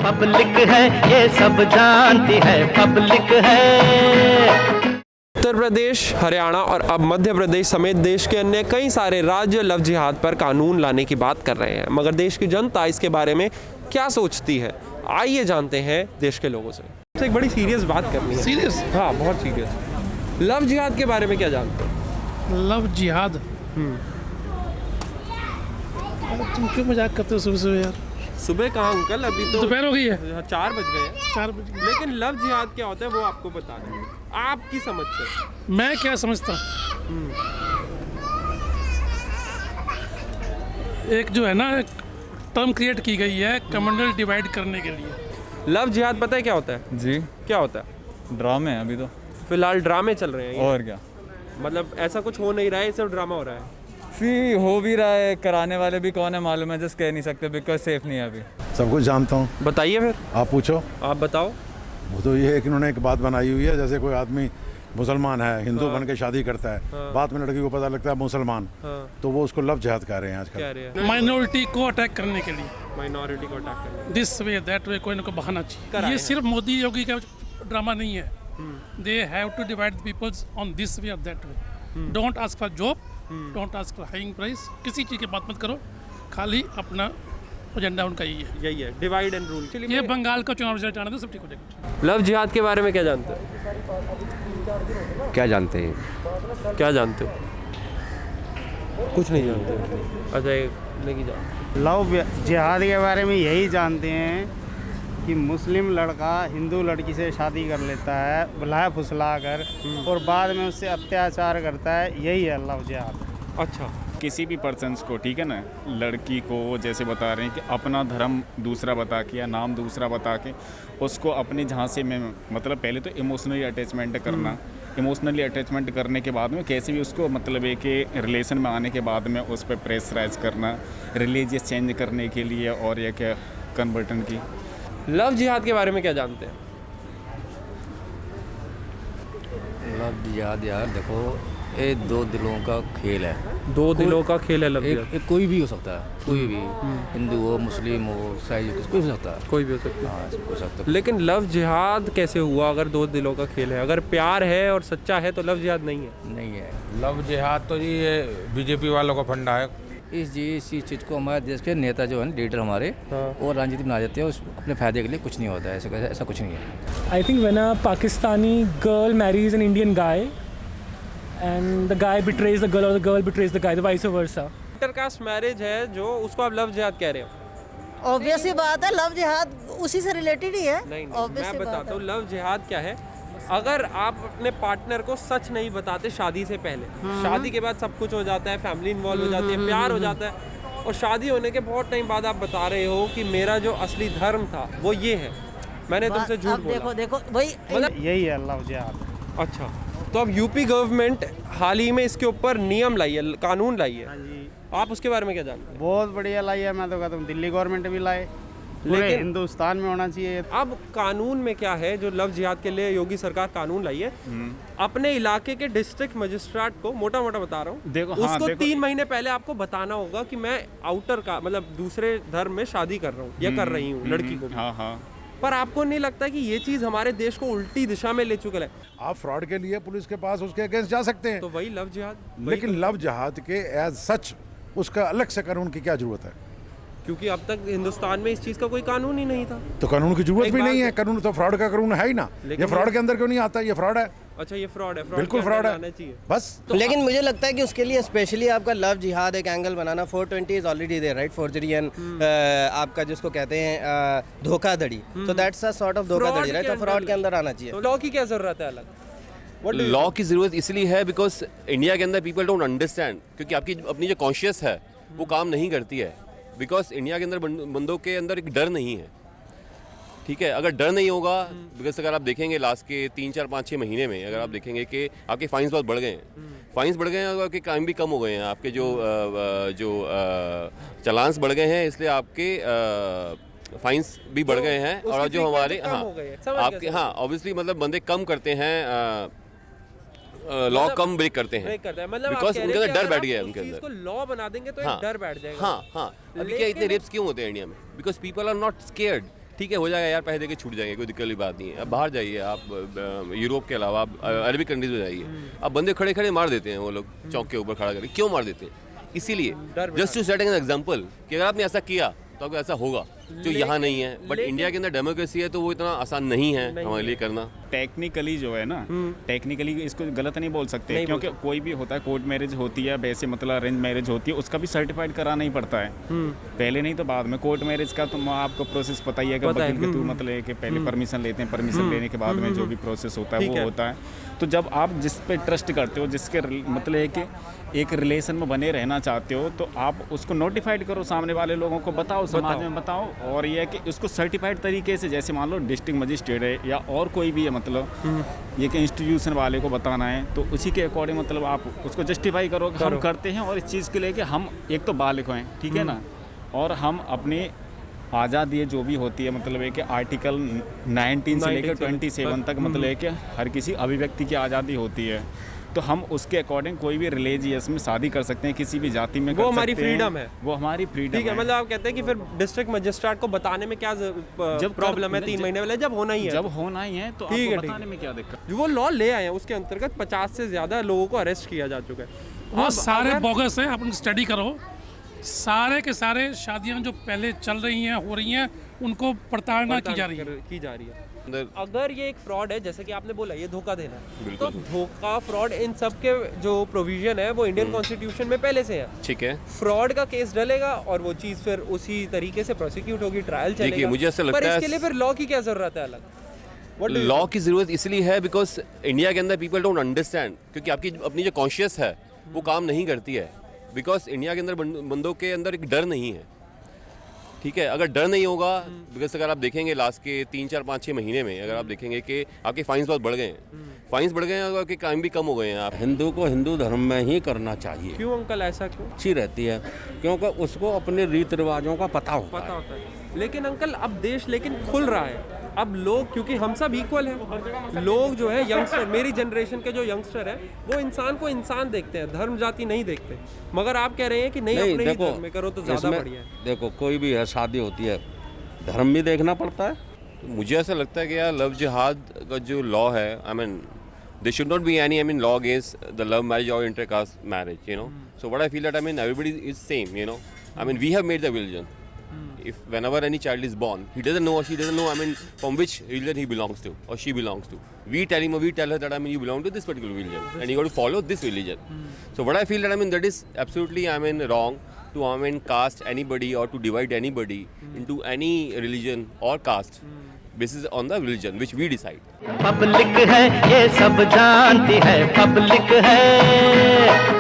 Public है, ये सब जानती है पब्लिक है। उत्तर प्रदेश, हरियाणा और अब मध्य प्रदेश समेत देश के अन्य कई सारे राज्य लव जिहाद पर कानून लाने की बात कर रहे हैं, मगर देश की जनता इसके बारे में क्या सोचती है, आइए जानते हैं देश के लोगों से। एक बड़ी सीरियस बात करनी है। सीरियस? हाँ, बहुत सीरियस। लव जिहाद के बारे में क्या जानते हैं? लव जिहाद? तुम क्यों मजाक करते हो सुबह सुबह यार? सुबह कहाँ अंकल, अभी तो दोपहर हो गई है, 4 बज गए हैं। 4 बजे। लेकिन लव जिहाद क्या होता है वो आपको बता दें, आपकी समझ से। मैं क्या समझता, एक जो है ना एक टर्म क्रिएट की गई है कम्युनल डिवाइड करने के लिए। लव जिहाद पता है क्या होता है? जी, क्या होता है? ड्रामे हैं अभी तो फिलहाल ड्रामे चल रहे हैं ये। और क्या, मतलब ऐसा कुछ हो नहीं रहा है, सिर्फ ड्रामा हो रहा है। हो भी रहा है, कराने वाले भी कौन है मालूम है, जस्ट कह नहीं सकते बिकॉज सेफ नहीं है अभी। सब कुछ जानता हूँ। बताइए फिर, आप पूछो। आप बताओ। वो तो ये है कि उन्होंने एक बात बनाई हुई है, जैसे कोई आदमी मुसलमान है, हिंदू बन के शादी करता है, बाद में लड़की को पता लगता है मुसलमान, तो वो उसको लव जिहाद कह रहे हैं आजकल। क्या रहे हैं? माइनॉरिटी को अटैक करने के लिए, माइनॉरिटी को अटैक करने। दिस वे दैट वे, कोई ना कोई बहाना चाहिए। ये सिर्फ मोदी योगी का ड्रामा नहीं है। They have to divide the peoples on this way और that way. Don't ask for job, don't ask for hiking price, किसी चीज़ की बात मत करो, खाली अपना एजेंडा उनका यही है, डिवाइड एंड रूल। ये बंगाल का चुनाव रिजल्ट आना था, सब ठीक हो जाएगा। लव जिहाद के बारे में क्या जानते हो? क्या जानते हैं? क्या जानते हो? कुछ नहीं जानते। अच्छा, नहीं जानते। लव जिहाद के बारे में यही जानते हैं कि मुस्लिम लड़का हिंदू लड़की से शादी कर लेता है बुला फुसला कर, और बाद में उससे अत्याचार करता है, यही है लव जिहाद। अच्छा, किसी भी पर्सन्स को, ठीक है ना, लड़की को जैसे बता रहे हैं कि अपना धर्म दूसरा बता के या नाम दूसरा बता के उसको अपने झांसे में, मतलब पहले तो इमोशनली अटैचमेंट करना, इमोशनली अटैचमेंट करने के बाद में कैसे भी उसको मतलब एक रिलेशन में आने के बाद में उस पर प्रेशराइज करना, रिलीजियस चेंज करने के लिए, और या क्या कन्वर्टन की। लव जिहाद के बारे में क्या जानते हैं? लव जिहाद यार देखो, ये दो दिलों का खेल है। दो दिलों का खेल है लव जिहाद। एक कोई भी हो सकता है, कोई भी, हिंदू हो, मुस्लिम हो, ईसाई हो, कोई हो सकता है। कोई भी हो सकता है। हाँ, सब हो सकता है। लेकिन लव जिहाद कैसे हुआ अगर दो दिलों का खेल है? अगर प्यार है और सच्चा है तो लव जिहाद नहीं है। नहीं है लव जिहाद तो जी ये बीजेपी वालों का फंडा है। इसी चीज़ को हमारे देश के नेता जो है, लीडर हमारे, और राजनीति बना देते हैं, उस अपने फायदे के लिए। कुछ नहीं होता है ऐसा कुछ नहीं है। I think when a Pakistani girl marries an Indian guy and the guy betrays the girl or the girl betrays the guy, the vice versa. Intercaste marriage है जो, उसको आप लव जिहाद कह रहे हो? ऑब्वियस ही बात है, लव जिहाद उसी से रिलेटेड ही है। नहीं, मैं बताता हूँ लव जिहाद क्या है। अगर आप अपने पार्टनर को सच नहीं बताते शादी से पहले, शादी के बाद सब कुछ हो जाता है, फैमिली इन्वॉल्व हो जाती है, प्यार हो जाता है, और शादी होने के बहुत टाइम बाद आप बता रहे हो कि मेरा जो असली धर्म था वो ये है, मैंने तुमसे झूठ बोला। देखो भाई, मतलब यही है लव जिहाद। अच्छा, तो अब यूपी गवर्नमेंट हाल ही में इसके ऊपर नियम लाई है, कानून लाई है। आप उसके बारे में क्या जानते हैं? बहुत बढ़िया लाई है, मैं तो कहता हूँ दिल्ली गवर्नमेंट भी लाए, लेकिन हिंदुस्तान में होना चाहिए। अब कानून में क्या है जो लव जिहाद के लिए योगी सरकार कानून लाई है, अपने इलाके के डिस्ट्रिक्ट मजिस्ट्रेट को, मोटा मोटा बता रहा हूँ, उसको 3 महीने पहले आपको बताना होगा कि मैं आउटर का, मतलब दूसरे धर्म में शादी कर रहा हूँ या कर रही हूँ लड़की को। हाँ। पर आपको नहीं लगता कि ये चीज हमारे देश को उल्टी दिशा में ले चुका है? आप फ्रॉड के लिए पुलिस के पास उसके अगेंस्ट जा सकते हैं, तो वही लव जिहाद। लेकिन लव जिहाद के एज सच उसका अलग से कानून की क्या जरूरत है? क्योंकि अब तक हिंदुस्तान में इस चीज का कोई कानून ही नहीं था, तो कानून की जरूरत भी नहीं है। कानून तो फ्रॉड का कानून है ही ना, ये फ्रॉड के अंदर क्यों नहीं आता? ये फ्रॉड है। अच्छा, ये फ्रॉड है, बिल्कुल फ्रॉड है बस। लेकिन मुझे लगता है कि उसके लिए स्पेशली आपका लव जिहाद एक एंगल बनाना, 420 is already there, right? Forgery and आपका जिसको कहते हैं धोखाधड़ी, तो दैट्स अ सॉर्ट ऑफ धोखाधड़ी, राइट? तो फ्रॉड के अंदर आना चाहिए। तो लॉ की क्या जरूरत है अलग? लॉ की ज़रूरत इसलिए है बिकॉज इंडिया के अंदर पीपल डोंट अंडरस्टैंड, क्योंकि आपकी अपनी जो कॉन्शियस है वो काम नहीं करती है, बिकॉज इंडिया के अंदर बंदों के अंदर एक डर नहीं है। ठीक है, अगर डर नहीं होगा, बिकॉज अगर आप देखेंगे लास्ट के 3, 4, 5, 6 महीने में अगर आप देखेंगे कि आपके फाइन्स बहुत बढ़ गए हैं, फाइन्स बढ़ गए हैं और आपके क्राइम भी कम हो गए हैं, आपके जो चालान्स बढ़ गए हैं, इसलिए आपके फाइन्स भी बढ़ गए हैं, और जो हमारे आपके ऑब्वियसली मतलब बंदे कम करते हैं, लॉ कम ब्रेक करते हैं, बिकॉज उनके अंदर डर बैठ गया है उनके अंदर। लॉ बना देंगे तो एक डर बैठ जाएगा। हाँ, अभी क्या इतने रेप्स क्यों होते हैं इंडिया में? Because people are not scared ठीक है, हो जाएगा यार, पैसे देके छूट जाएंगे, कोई दिक्कत वाली बात नहीं है। अब बाहर जाइए आप, यूरोप के अलावा आप अरबिक कंट्रीज में जाइए, अब बंदे खड़े खड़े मार देते हैं वो लोग, चौक के ऊपर खड़ा करके। क्यों मार देते हैं? इसीलिए just to set an example कि अगर आपने ऐसा किया तो आपको ऐसा होगा, जो यहाँ नहीं है। बट इंडिया के अंदर डेमोक्रेसी है तो वो इतना आसान नहीं है हमारे लिए करना। टेक्निकली जो है ना, टेक्निकली इसको गलत नहीं बोल सकते, क्योंकि कोई भी होता है, कोर्ट मैरिज होती है, वैसे मतलब अरेंज मैरिज होती है, उसका भी सर्टिफाइड कराना ही पड़ता है, पहले नहीं तो बाद में। कोर्ट मैरिज का तो आपको प्रोसेस पता ही है कि वकील के थ्रू मतलब कि पहले परमिशन लेते हैं, परमिशन लेने के बाद में जो भी प्रोसेस होता है वो होता है। तो जब आप जिस पे ट्रस्ट करते हो, जिसके मतलब है कि एक रिलेशन में बने रहना चाहते हो, तो आप उसको नोटिफाइड करो, सामने वाले लोगों को बताओ, समाज में बताओ। और ये है कि उसको सर्टिफाइड तरीके से, जैसे मान लो डिस्ट्रिक्ट मजिस्ट्रेट है या और कोई भी है, मतलब ये कि इंस्टीट्यूशन वाले को बताना है, तो उसी के अकॉर्डिंग मतलब आप उसको जस्टिफाई करो कि हम करते हैं। और इस चीज़ के लेके हम एक तो बालिग हैं, ठीक है ना, और हम अपनी आज़ादी जो भी होती है, मतलब है कि आर्टिकल 19 से लेकर 27 तक मतलब है कि हर किसी अभिव्यक्ति की आज़ादी होती है, तो हम उसके अकॉर्डिंग कोई भी रिलीजियस में शादी कर सकते हैं, किसी भी जाति में, वो हमारी फ्रीडम है, वो हमारी फ्रीडम है। मतलब आप कहते हैं कि फिर डिस्ट्रिक्ट मजिस्ट्रेट को बताने में क्या जब प्रॉब्लम है, 3 महीने वाले जब होना ही है तो आपको बताने में क्या दिक्कत? वो लॉ ले आए हैं, उसके अंतर्गत 50 से ज़्यादा लोगों को अरेस्ट किया जा चुका है। वो सारे बोगस हैं, आप स्टडी करो, सारे के सारे शादियां जो पहले चल रही हैं, हो रही हैं, उनको प्रताड़ना की जा रही है। अगर ये एक फ्रॉड है, जैसे कि आपने बोला ये धोखा देना है, तो धोखा, फ्रॉड, इन सब के जो प्रोविजन है वो इंडियन कॉन्स्टिट्यूशन में पहले से है, ठीक है। फ्रॉड का केस डलेगा और वो चीज़ फिर उसी तरीके से प्रोसिक्यूट होगी, ट्रायल चलेगा। मुझे ऐसा लगता है, पर इसके लिए फिर लॉ की क्या जरूरत है अलग? लॉ की जरूरत इसलिए है बिकॉज इंडिया के अंदर पीपल डोंट अंडरस्टैंड, क्योंकि आपकी अपनी जो कॉन्शियस है वो काम नहीं करती है। बिकॉज इंडिया के अंदर बंदों के अंदर एक डर नहीं है, ठीक है। अगर डर नहीं होगा, बिकॉज अगर आप देखेंगे लास्ट के 3, 4, 5, 6 महीने में अगर आप देखेंगे कि आपके फाइन्स बहुत बढ़ गए हैं, फाइन्स बढ़ गए हैं और आपके क्राइम भी कम हो गए हैं। आप हिंदू को हिंदू धर्म में ही करना चाहिए। क्यों अंकल, ऐसा क्यों? अच्छी रहती है क्योंकि उसको अपने रीति रिवाजों का पता होता है। लेकिन अंकल अब देश खुल रहा है, अब लोग, क्योंकि हम सब इक्वल हैं, लोग जो है यंगस्टर, मेरी जनरेशन के जो यंगस्टर है वो इंसान को इंसान देखते हैं, धर्म जाति नहीं देखते। मगर आप कह रहे हैं कि नहीं अपने ही धर्म में करो तो ज़्यादा बढ़िया है। देखो कोई भी है, शादी होती है, धर्म भी देखना पड़ता है। तो मुझे ऐसा लगता है कि यार लव जिहाद का जो लॉ है, I mean there should not be any law against the love marriage or intercaste marriage, you know. So what I feel that everybody is same, you know. We have made the religion. If whenever any child is born, he doesn't know or she doesn't know from which religion he belongs to or she belongs to. We tell him or we tell her that you belong to this particular religion and you got to follow this religion. So what I feel that that is absolutely wrong to cast anybody or to divide anybody into any religion or caste. Basis on the religion which we decide. Public है ये सब जानती है, public है।